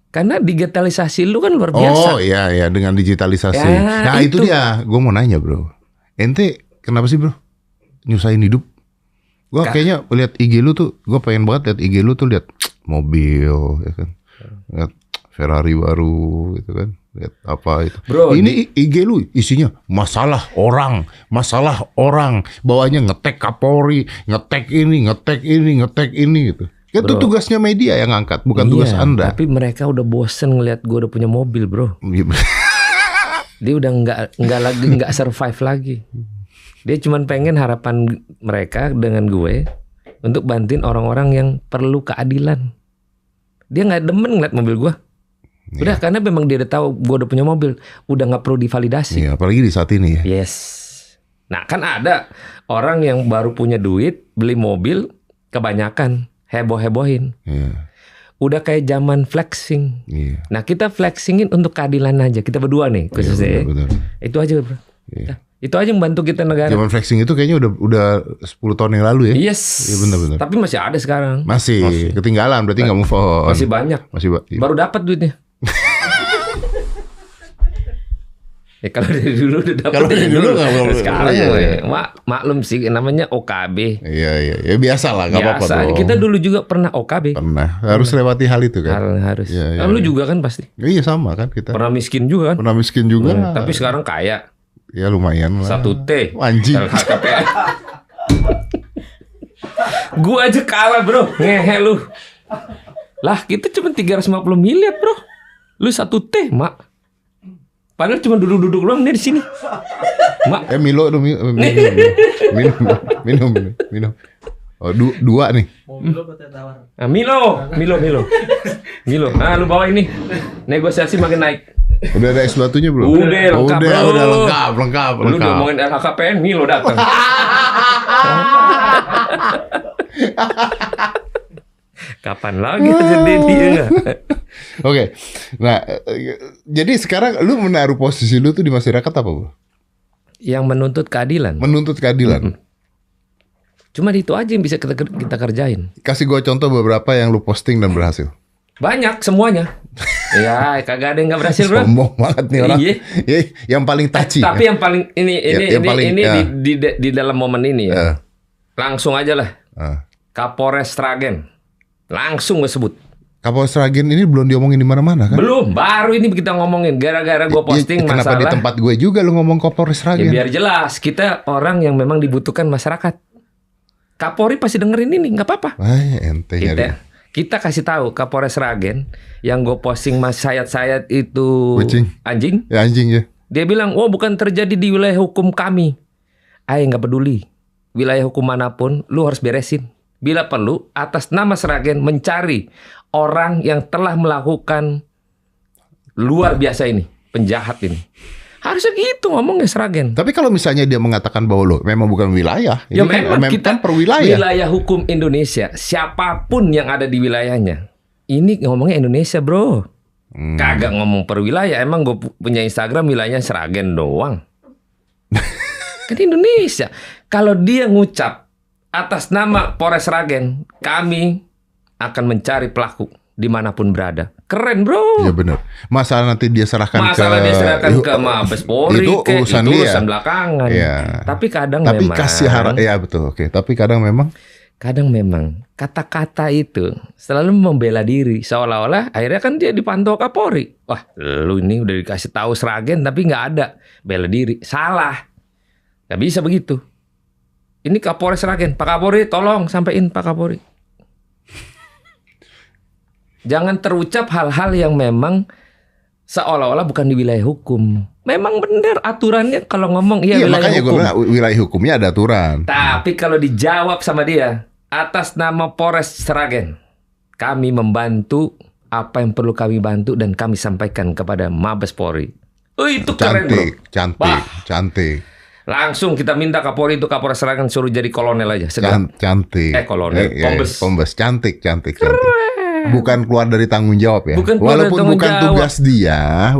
karena digitalisasi lu kan luar biasa. Oh iya dengan digitalisasi. Ya, Nah itu dia. Gue mau nanya bro. Ente kenapa sih bro nyusahin hidup? Gue kayaknya lihat IG lu tuh, gue pengen banget lihat IG lu tuh, lihat mobil, ya kan, lihat Ferrari baru, gitu kan, lihat apa itu. Bro, ini IG lu isinya masalah orang, bawahnya ngetek Kapolri, ngetek ini gitu. Kan itu tugasnya media yang ngangkat, bukan tugas Anda. Tapi mereka udah bosen ngelihat gue udah punya mobil, bro. Dia udah nggak survive lagi. Dia cuma pengen harapan mereka dengan gue untuk bantuin orang-orang yang perlu keadilan. Dia nggak demen ngeliat mobil gue. Udah karena memang dia udah tahu gue udah punya mobil, udah nggak perlu divalidasi. Iya, apalagi di saat ini ya. Yes. Nah kan ada orang yang baru punya duit beli mobil, kebanyakan heboh-hebohin. Iya. Udah kayak zaman flexing. Iya. Nah kita flexingin untuk keadilan aja. Kita berdua nih khususnya. Benar. Itu aja bro. Iya. Nah, itu aja yang bantu kita negara. Zaman flexing itu kayaknya udah 10 tahun yang lalu ya. Yes. Iya benar. Tapi masih ada sekarang. Masih ketinggalan, berarti nggak move on. Masih banyak. Baru dapat duitnya. Ya kalau dari dulu udah dapat. Kalau dari dulu nggak boleh. Sekarang Iya. maklum sih namanya OKB. Iya. Ya biasa lah, nggak apa-apa Biasa. dong. Kita dulu juga pernah OKB. Pernah. Harus lewati hal itu kan. Harus. Iya. Lu juga kan pasti. Iya sama kan kita. Pernah miskin juga kan. Pernah miskin juga. Tapi sekarang kaya. Ya lumayan lah. 1 T. Anjing. LHKPN. Gua aja kalah bro. Ngehe lu. Lah kita cuma 350 miliar bro. Lu 1 T mak. Padahal cuma duduk-duduk doang nih di sini. Mak. Milo dong, minum. Oh, dua nih. Nah, Milo. Ah, lu bawa ini. Negosiasi makin naik. Udah ada es batunya belum? Udah lengkap, bro. Udah lengkap. Lu ngomongin LHKPN, Milo datang. Kapan lagi terjadi dia? Oke. Nah, jadi sekarang lu menaruh posisi lu tuh di masyarakat apa, Bro? Yang menuntut keadilan. Menuntut keadilan. Cuma itu aja yang bisa kita kerjain. Kasih gua contoh beberapa yang lu posting dan berhasil. Banyak semuanya. Ya, kagak ada yang nggak berhasil, bro. Sombong banget nih orang. Iya. Yang paling touchy. Tapi yang paling di dalam momen ini ya. Langsung aja lah. Kapolres Sragen. Langsung gue sebut. Kapolres Sragen ini belum diomongin di mana-mana kan? Belum, baru ini kita ngomongin gara-gara gue posting kenapa masalah. Kenapa di tempat gue juga lu ngomong Kapolres Sragen? Ya biar jelas, kita orang yang memang dibutuhkan masyarakat. Kapolri pasti dengerin ini, nggak apa-apa. Ente nyari. Kita kasih tahu Kapolres Sragen yang gue posting mas sayat-sayat itu kucing. Anjing. Ya anjing ya. Dia bilang, "Oh, bukan terjadi di wilayah hukum kami." Nggak peduli. Wilayah hukum manapun lu harus beresin. Bila perlu atas nama Sragen mencari orang yang telah melakukan luar biasa ini, penjahat ini. Harusnya gitu ngomongnya Sragen. Tapi kalau misalnya dia mengatakan bahwa lo memang bukan wilayah, Ya ini memang kita kan per wilayah. Wilayah hukum Indonesia, siapapun yang ada di wilayahnya. Ini ngomongnya Indonesia, bro. Kagak ngomong per wilayah. Emang gue punya Instagram wilayahnya Sragen doang. Kan Indonesia. Kalau dia ngucap atas nama Polres Sragen, kami akan mencari pelaku dimanapun berada. Keren bro. Iya benar. Masalah nanti dia serahkan ke Mabes Polri itu urusan itu dia. urusan belakangan. Iya. Tapi kadang Tapi memang kasih ya betul. Oke. Tapi kadang memang kata-kata itu selalu membela diri, seolah-olah akhirnya kan dia dipantau Kapolri. Wah, lu ini udah dikasih tahu Sragen tapi nggak ada, bela diri. Salah, nggak bisa begitu. Ini Kapolres Sragen, Pak Kapolri tolong sampein Pak Kapolri. Jangan terucap hal-hal yang memang seolah-olah bukan di wilayah hukum. Memang benar aturannya kalau ngomong iya wilayah makanya hukum. gue bilang wilayah hukumnya ada aturan. Tapi kalau dijawab sama dia, atas nama Polres Sragen, kami membantu apa yang perlu kami bantu dan kami sampaikan kepada Mabes Polri. Itu keren bro. Cantik. Langsung kita minta Kapolri itu Kapolres Sragen suruh jadi kolonel aja. Cantik. Kolonel, Kombes. Cantik. Bukan keluar dari tanggung jawab ya. Walaupun bukan tugas dia,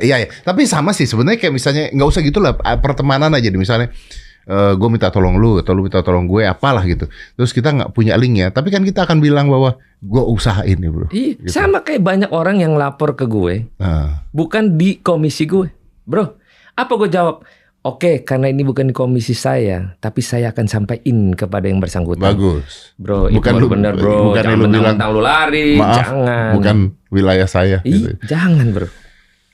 iya. Tapi sama sih sebenarnya kayak misalnya nggak usah gitulah pertemanan aja misalnya gue minta tolong lu atau lu minta tolong gue apalah gitu. Terus kita nggak punya linknya, tapi kan kita akan bilang bahwa gue usahain nih bro. Iya, gitu. sama kayak banyak orang yang lapor ke gue, bukan di komisi gue, bro. Apa gue jawab? Oke, karena ini bukan di komisi saya, tapi saya akan sampaikan kepada yang bersangkutan. Bagus. Bro, itu bukan benar bro. Bukan Jangan mentang-mentang lu lari. Maaf, jangan. Bukan wilayah saya. Gitu. Jangan bro.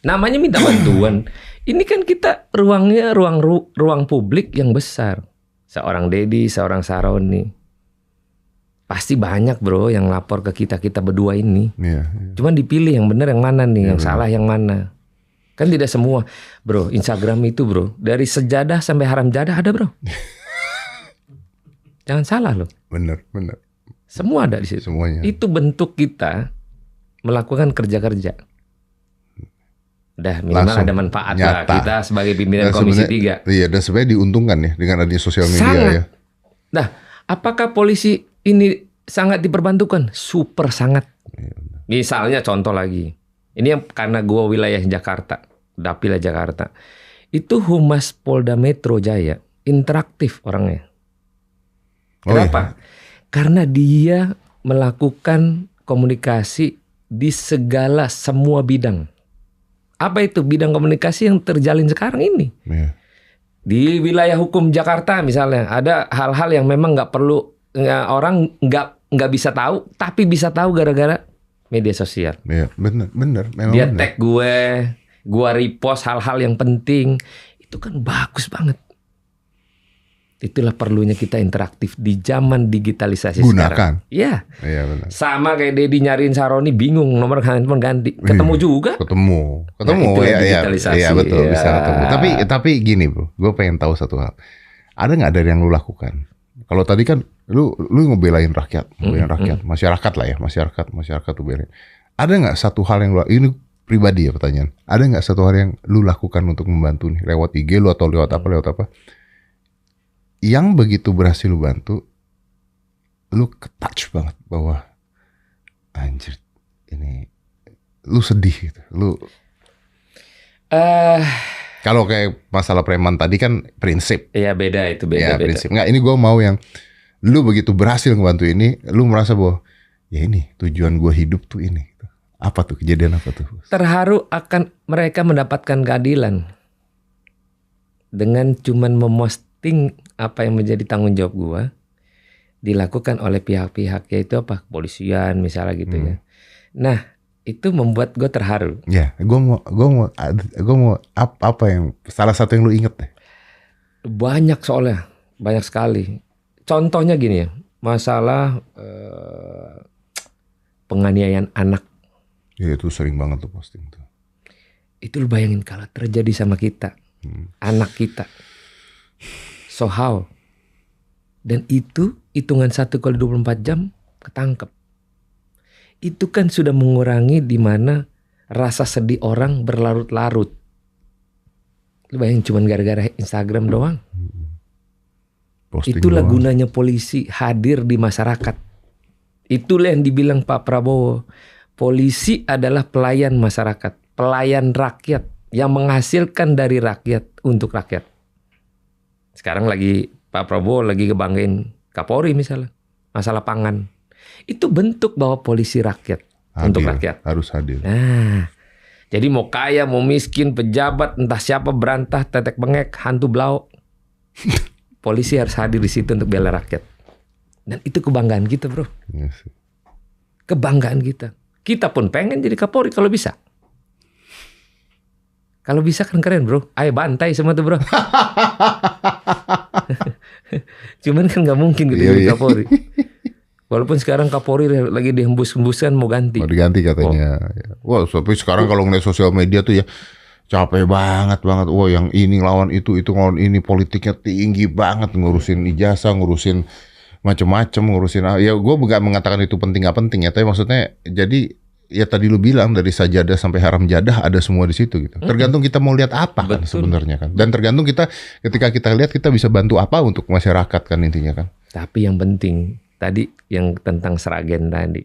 Namanya minta bantuan. Ini kan kita ruangnya ruang publik yang besar. Seorang Dedi, seorang Saroni. Pasti banyak bro yang lapor ke kita berdua ini. Iya. Cuman dipilih yang benar yang mana nih, yang salah yang mana. Kan tidak semua, bro. Instagram itu bro, dari sejadah sampai haram jadah ada bro. Jangan salah loh. Bener. Semua ada di situ. Semuanya. Itu bentuk kita melakukan kerja-kerja. Udah minimal Langsung ada manfaat nyata. lah kita sebagai pimpinan Komisi 3. Iya, dan sebenarnya diuntungkan ya dengan adanya sosial media Sangat. ya. Nah, apakah polisi ini sangat diperbantukan? Super sangat. Misalnya contoh lagi. Ini yang karena gua wilayah Jakarta, Dapil Jakarta. Itu Humas Polda Metro Jaya, interaktif orangnya. Kenapa? Karena dia melakukan komunikasi di segala semua bidang. Apa itu bidang komunikasi yang terjalin sekarang ini? Iya. Di wilayah hukum Jakarta misalnya ada hal-hal yang memang nggak perlu orang nggak bisa tahu, tapi bisa tahu gara-gara media sosial. Iya, bener. Memang Dia bener. tag gue repost hal-hal yang penting, itu kan bagus banget. Itulah perlunya kita interaktif di zaman digitalisasi sekarang. Iya. Iya benar. Sama kayak Dedi nyariin Saroni bingung nomor handphone ganti. Ketemu juga. Ketemu. Nah, itu digitalisasi. Iya betul Ya. bisa ketemu. Tapi gini bro, gue pengen tahu satu hal. Ada nggak dari yang lu lakukan? Kalau tadi kan lu ngebelain rakyat, masyarakat lah ya, masyarakat tuh belain. Ada nggak satu hal yang ini pribadi ya pertanyaan. Ada nggak satu hal yang lu lakukan untuk membantu nih lewat IG lu atau lewat apa? Yang begitu berhasil lu bantu, lu ketouch banget bahwa anjir ini lu sedih gitu. Lu kalau kayak masalah preman tadi kan prinsip. Iya beda itu beda. Prinsip. Nggak, ini gue mau yang lu begitu berhasil ngebantu ini, lu merasa bahwa ya ini tujuan gue hidup tuh ini. Apa tuh kejadian apa tuh? Terharu akan mereka mendapatkan keadilan dengan cuman memosting apa yang menjadi tanggung jawab gue dilakukan oleh pihak-pihak yaitu apa kepolisian misalnya gitu ya. Nah itu membuat gue terharu. Ya, gue mau apa yang salah satu yang lu inget deh? Banyak soalnya, banyak sekali. Contohnya gini ya, masalah penganiayaan anak. Ya itu sering banget tuh posting tuh. Itu lu bayangin kalau terjadi sama kita, anak kita. So how? Dan itu hitungan 1 kali 24 jam ketangkep. Itu kan sudah mengurangi di mana rasa sedih orang berlarut-larut. Lu bayangin cuman gara-gara Instagram doang. Posting Itulah doang. gunanya polisi hadir di masyarakat. Itulah yang dibilang Pak Prabowo. Polisi adalah pelayan masyarakat, pelayan rakyat yang menghasilkan dari rakyat untuk rakyat. Sekarang lagi Pak Prabowo lagi ngebanggain Kapolri misalnya, masalah pangan. Itu bentuk bahwa polisi rakyat. untuk Hadir, rakyat. harus hadir. Nah, jadi mau kaya, mau miskin, pejabat, entah siapa berantah, tetek bengek, hantu blau, polisi harus hadir di situ untuk bela rakyat. Dan itu kebanggaan kita, bro. Iya sih. Kebanggaan kita. Kita pun pengen jadi Kapolri kalau bisa. Kalau bisa kan keren, bro. Ayo bantai semua tuh, bro. Cuman kan nggak mungkin gitu jadi Iya. Kapolri. Walaupun sekarang Kapolri lagi dihembus-hembuskan mau ganti. Mau diganti katanya. Wah, tapi sekarang kalau ngeliat sosial media tuh ya capek banget. Wah, yang ini lawan itu lawan ini, politiknya tinggi banget, ngurusin ijazah, ngurusin macem-macem, ngurusin. Ya gue nggak mengatakan itu penting nggak penting ya, tapi maksudnya jadi ya tadi lu bilang dari sajadah sampai haram jadah ada semua di situ gitu. Tergantung kita mau lihat apa kan sebenarnya kan. Dan tergantung kita ketika kita lihat kita bisa bantu apa untuk masyarakat kan intinya kan. Tapi yang penting tadi yang tentang Sragen tadi,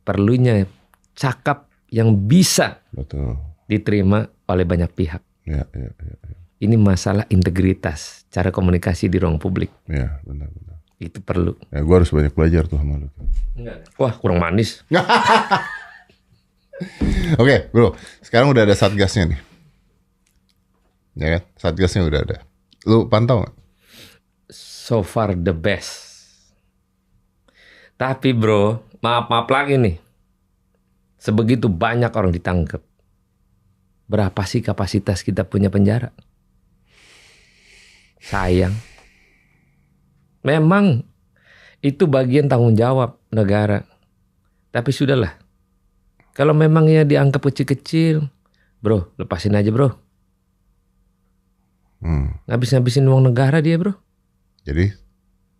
perlunya cakap yang bisa Betul. diterima oleh banyak pihak. Ya. Ini masalah integritas, cara komunikasi di ruang publik. Ya, benar. Itu perlu. Ya, gue harus banyak belajar tuh sama lu. Wah, kurang manis. Oke, bro. Sekarang udah ada satgasnya nih. Ya kan? Satgasnya udah ada. Lu pantau nggak? So far the best. Tapi bro, maaf lagi nih. Sebegitu banyak orang ditangkap. Berapa sih kapasitas kita punya penjara? Sayang. Memang itu bagian tanggung jawab negara. Tapi sudahlah. Kalau memang ya dianggap kecil-kecil, bro, lepasin aja bro. Ngabis-ngabisin uang negara dia bro. Jadi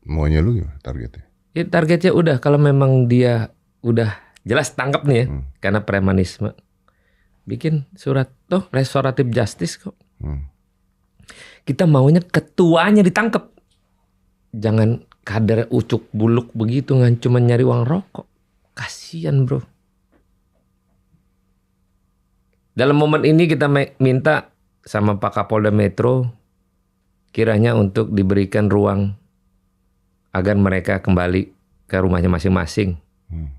maunya lu gimana targetnya? Ya, targetnya udah kalau memang dia udah jelas tangkap nih ya, karena premanisme. Bikin surat toh restoratif justice kok. Kita maunya ketuanya ditangkap. Jangan kader ucuk buluk begitu cuma nyari uang rokok. Kasian bro. Dalam momen ini kita minta sama Pak Kapolda Metro kiranya untuk diberikan ruang agar mereka kembali ke rumahnya masing-masing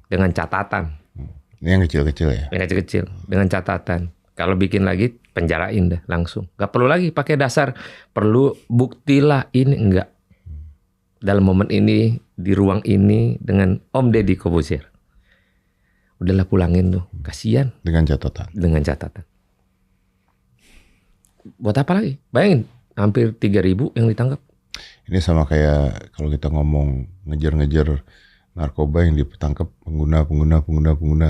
dengan catatan. Ini yang kecil-kecil ya? Yang kecil-kecil dengan catatan. Kalau bikin lagi penjarain dah langsung. Gak perlu lagi pakai dasar perlu buktilah ini enggak. Dalam momen ini di ruang ini dengan Om Deddy Corbuzier. Udahlah pulangin tuh, kasihan. Dengan catatan. Dengan catatan. Buat apa lagi? Bayangin, hampir 3.000 yang ditangkap. Ini sama kayak kalau kita ngomong ngejar-ngejar narkoba yang ditangkap pengguna,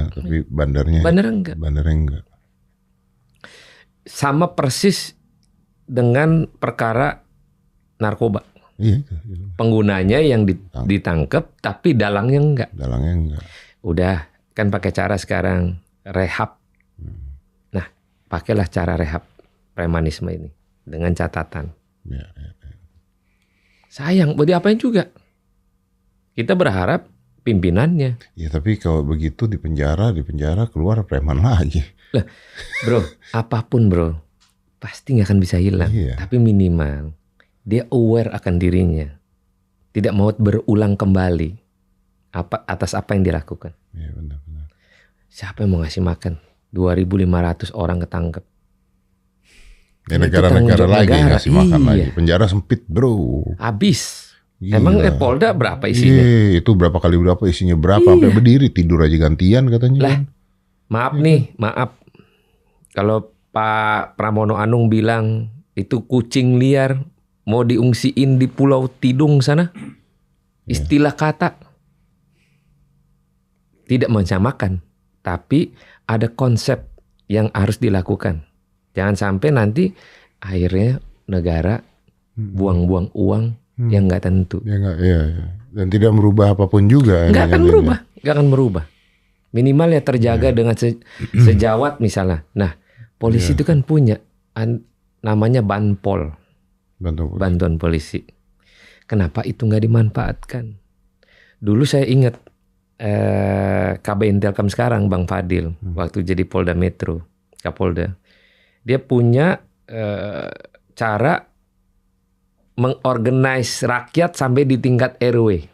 tapi bandarnya enggak. Sama persis dengan perkara narkoba. Iya. Penggunanya yang ditangkap, tapi dalangnya enggak. Udah, kan pakai cara sekarang rehab. Nah, pakailah cara rehab premanisme ini dengan catatan. Ya. Sayang, mau diapain juga? Kita berharap pimpinannya. Ya tapi kalau begitu di penjara keluar preman lagi. Lah, bro, apapun bro, pasti nggak akan bisa hilang. Iya. Tapi minimal dia aware akan dirinya, tidak mau berulang kembali atas apa yang dilakukan. Iya benar. Siapa yang mau ngasih makan? 2.500 orang ketangkep. Ya negara-negara lagi ngasih makan lagi. Penjara sempit bro. Habis. Gila. Emang Polda berapa isinya? Itu berapa isinya berapa? Sampai berdiri tidur aja gantian katanya. Lah, maaf. Kalau Pak Pramono Anung bilang itu kucing liar mau diungsiin di Pulau Tidung sana. Istilah kata tidak menyamakan, tapi ada konsep yang harus dilakukan. Jangan sampai nanti akhirnya negara buang-buang uang yang nggak tentu. Iya. Dan tidak merubah apapun juga. Nggak akan merubah. Minimal ya terjaga dengan sejawat misalnya. Nah, polisi itu kan punya namanya Banpol, bantuan polisi. Kenapa itu nggak dimanfaatkan? Dulu saya ingat KB Intelkam sekarang Bang Fadil waktu jadi Polda Metro, Kapolda. Dia punya cara mengorganize rakyat sampai di tingkat RW.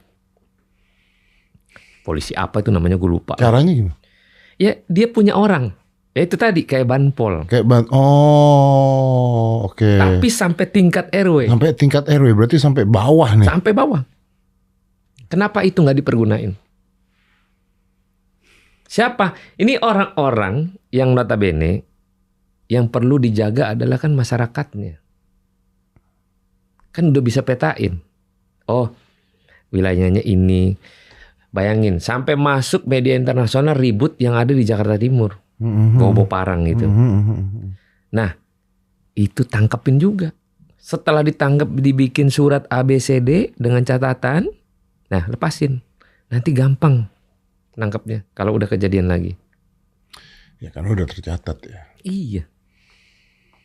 Polisi apa itu namanya gue lupa. Caranya gimana? Ya dia punya orang. Ya itu tadi kayak Banpol. Oke. Tapi sampai tingkat RW. Sampai tingkat RW berarti sampai bawah nih. Sampai bawah. Kenapa itu nggak dipergunain? Siapa? Ini orang-orang yang notabene yang perlu dijaga adalah kan masyarakatnya. Kan udah bisa petain. Oh, wilayahnya ini. Bayangin, sampai masuk media internasional ribut yang ada di Jakarta Timur. Bobo Parang gitu. Nah, itu tangkepin juga. Setelah ditangkap, dibikin surat ABCD dengan catatan. Nah, lepasin. Nanti gampang nangkepnya kalau udah kejadian lagi. Ya kan udah tercatat ya. Iya.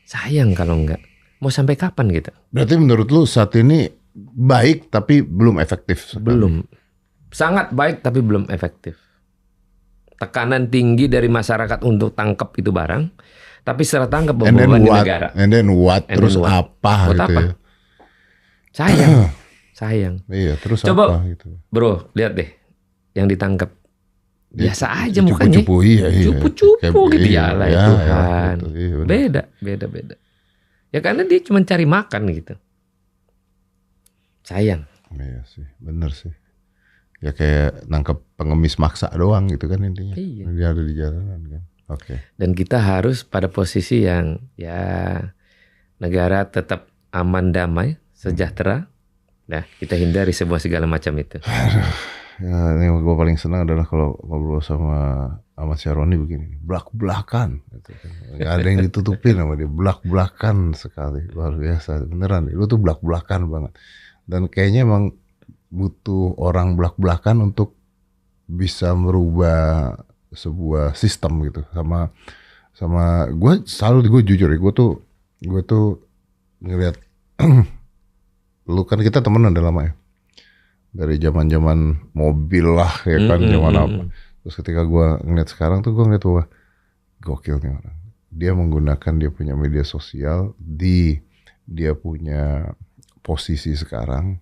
Sayang kalau enggak. Mau sampai kapan gitu? Berarti menurut lu saat ini baik tapi belum efektif? Belum. Sangat baik tapi belum efektif. Tekanan tinggi dari masyarakat untuk tangkap itu barang. Tapi setelah tangkap beban di negara. And then what? Terus apa Buat gitu apa? ya? Sayang. Iya, terus Coba, apa gitu. Bro, lihat deh. Yang ditangkap. Biasa aja Cupu-cupu, mukanya. iya. Cupu-cupu gitu ya lah iya, Tuhan. gitu, iya, benar. Beda. Ya karena dia cuma cari makan gitu. Sayang. Iya sih, bener sih. Ya kayak nangkep pengemis maksa doang gitu kan intinya. Iya. Dia ada di jalanan kan. Oke. Dan kita harus pada posisi yang ya negara tetap aman, damai, sejahtera. Nah, kita hindari sebuah segala macam itu. Ya, yang gue paling senang adalah kalau ngobrol sama Ahmad Syaroni begini, belak-belakan. Gitu kan. Gak ada yang ditutupin sama dia, belak-belakan sekali, luar biasa. Beneran, lu tuh belak-belakan banget. Dan kayaknya emang butuh orang belak-belakan untuk bisa merubah sebuah sistem gitu. Sama gue selalu jujur ya, gue tuh ngeliat lu kan kita temenan udah lama ya. Dari zaman mobil lah ya kan, zaman apa. Terus ketika gue ngeliat sekarang tuh gue ngeliat wah gokil nih orang. Dia menggunakan dia punya media sosial, dia punya posisi sekarang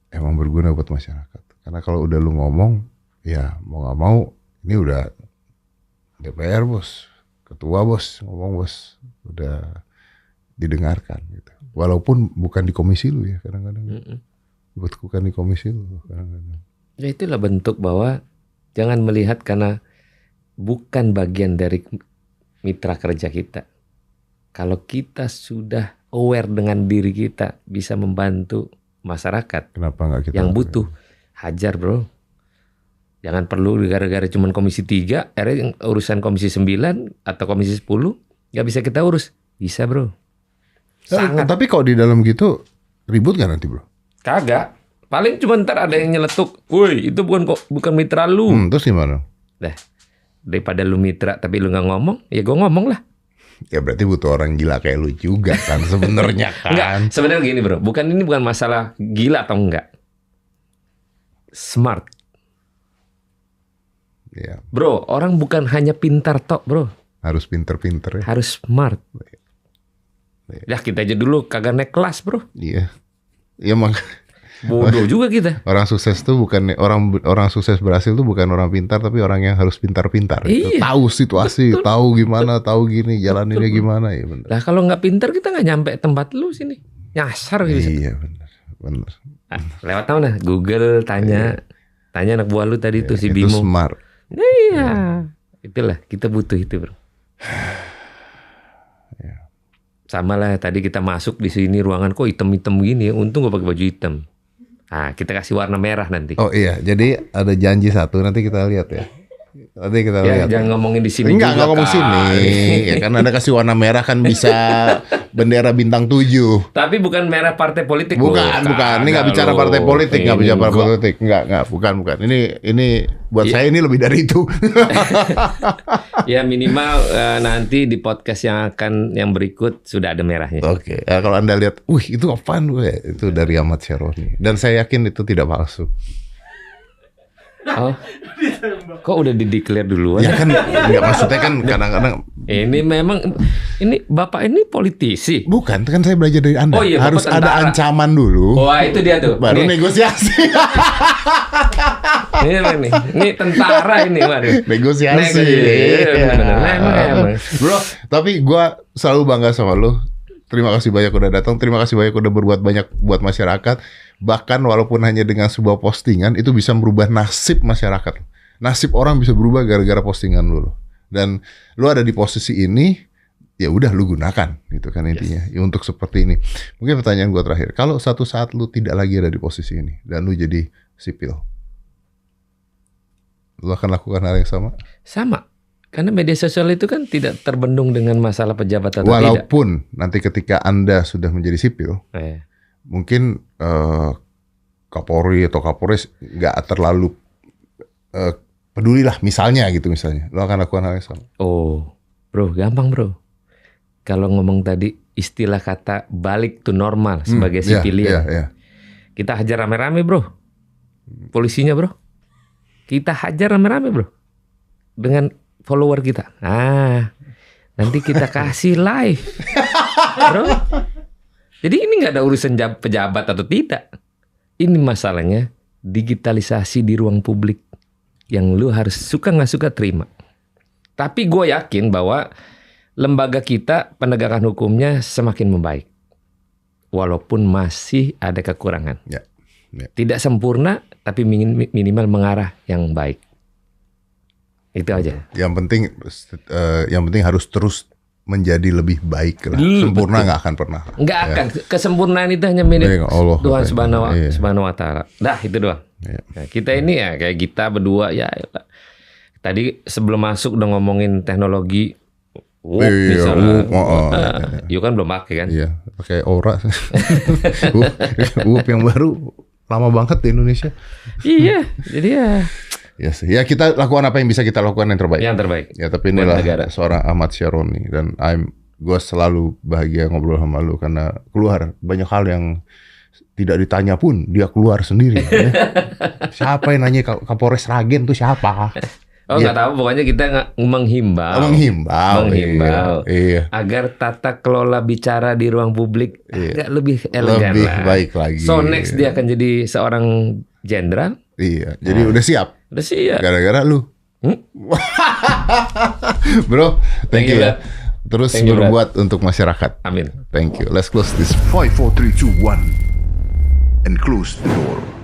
emang berguna buat masyarakat. Karena kalau udah lu ngomong, ya mau gak mau ini udah DPR bos, ketua bos, ngomong bos, udah didengarkan gitu. Walaupun bukan di komisi lu ya kadang-kadang. Bukan di komisi lu kadang-kadang. Ya itulah bentuk bahwa jangan melihat karena bukan bagian dari mitra kerja kita. Kalau kita sudah aware dengan diri kita bisa membantu masyarakat. Kenapa nggak kita yang butuh hajar bro. Jangan perlu gara-gara cuman komisi 3, urusan komisi 9 atau komisi 10 nggak bisa kita urus. Bisa bro. Sangat. Tapi kalau di dalam gitu ribut nggak nanti bro? Kagak. Paling cuma ntar ada yang nyeletuk. Woi itu bukan mitra lu. Terus gimana? Dah. Daripada lu mitra tapi lu nggak ngomong, ya gue ngomong lah. Ya berarti butuh orang gila kayak lu juga kan sebenarnya kan. Enggak, sebenarnya gini bro. Ini bukan masalah gila atau enggak. Smart. Ya. Bro, orang bukan hanya pintar tok bro. Harus pinter-pinter ya. Harus smart. Ya kita aja dulu kagak naik kelas bro. Iya. Iya mak. Bodoh juga kita. Orang sukses tuh bukan orang sukses berhasil tuh bukan orang pintar tapi orang yang harus pintar-pintar. Iya. Tahu situasi, tahu gimana, tahu gini, jalaninnya gimana ya benar. Nah kalau nggak pintar kita nggak nyampe tempat lu sini. Nyasar gitu. Iya benar. Nah, lewat mana? Google tanya anak buah lu tadi tuh si Itu Bimo. smart. Iya. Itulah kita butuh itu bro. Sama lah tadi kita masuk di sini ruangan kok hitam-hitam gini ya. Untung gue pakai baju hitam. Nah kita kasih warna merah nanti. Oh iya, jadi ada janji satu nanti kita lihat ya. Nanti kita Ya, lihat. jangan ngomongin di sini. Enggak juga, ngomong Kak. sini. Ya kan ada kasih warna merah kan bisa bendera bintang 7. Tapi bukan merah partai politik. Bukan. Ini nggak bicara partai politik, nggak bicara partai politik. Enggak, bukan. Ini buat saya ini lebih dari itu. Ya minimal nanti di podcast yang berikut sudah ada merahnya. Oke. Kalau Anda lihat, itu apaan gue? Itu dari Ahmad Syaroni. Dan saya yakin itu tidak palsu. Oh. Kok udah dideklar duluan? Ya kan nggak, maksudnya kan kadang-kadang Ini memang ini Bapak ini politisi. bukan, kan saya belajar dari Anda. Oh iya, harus Bapak ada tentara. ancaman dulu. Wah, itu dia tuh. Baru Nih, negosiasi. ini tentara ini, waduh. Negosiasi. Iya, bener. Emang. Bro, tapi gua selalu bangga sama lu. Terima kasih banyak udah datang. Terima kasih banyak udah berbuat banyak buat masyarakat. Bahkan walaupun hanya dengan sebuah postingan itu bisa merubah nasib masyarakat. Nasib orang bisa berubah gara-gara postingan lu. Dan lu ada di posisi ini, ya udah lu gunakan gitu kan intinya. Ya, untuk seperti ini. Mungkin pertanyaan gua terakhir. Kalau satu saat lu tidak lagi ada di posisi ini dan lu jadi sipil, lu akan lakukan hal yang sama? Sama. Karena media sosial itu kan tidak terbendung dengan masalah pejabat atau tidak. Walaupun nanti ketika Anda sudah menjadi sipil, mungkin Kapolri atau Kapolres nggak terlalu peduli lah misalnya gitu misalnya. Lo akan lakukan hal yang sama? Oh, bro, gampang bro. Kalau ngomong tadi istilah kata balik to normal sebagai sipilian. Kita hajar rame-rame bro. Polisinya bro. Kita hajar rame-rame bro. Dengan follower kita. Nanti kita kasih live. Bro. Jadi ini nggak ada urusan pejabat atau tidak. Ini masalahnya digitalisasi di ruang publik. Yang lu harus suka nggak suka terima. Tapi gue yakin bahwa lembaga kita penegakan hukumnya semakin membaik. Walaupun masih ada kekurangan. Ya. Tidak sempurna, tapi minimal mengarah yang baik. Itu aja. Yang penting harus terus menjadi lebih baik lah. Sempurna nggak akan pernah. Nggak akan. Kesempurnaan itu hanya milik Tuhan Subhanahu wa Ta'ala. Dah itu doang. Nah, kita ini ya kayak kita berdua ya. Tadi sebelum masuk udah ngomongin teknologi. Misalnya, Yuk kan belum pakai kan? Iya, pakai Aura. Yang baru lama banget di Indonesia. Iya, jadi ya. Ya sih. Ya kita lakukan apa yang bisa kita lakukan yang terbaik. Yang terbaik. Ya tapi inilah seorang Ahmad Syaroni dan gue selalu bahagia ngobrol sama lu karena keluar banyak hal yang tidak ditanya pun dia keluar sendiri. Ya. Siapa yang nanya Kapolres Sragen tuh siapa? Nggak tahu, pokoknya kita menghimbau. Iya. Agar tata kelola bicara di ruang publik agak lebih elegan, lebih baik lagi. So next dia akan jadi seorang jenderal. Iya. Jadi udah siap. Udah siap. Gara-gara lu. Bro, thank you ya. Terus berbuat untuk masyarakat. Amin. Thank you. Let's close this. 5, 4, 3, 2, 1. And close the door.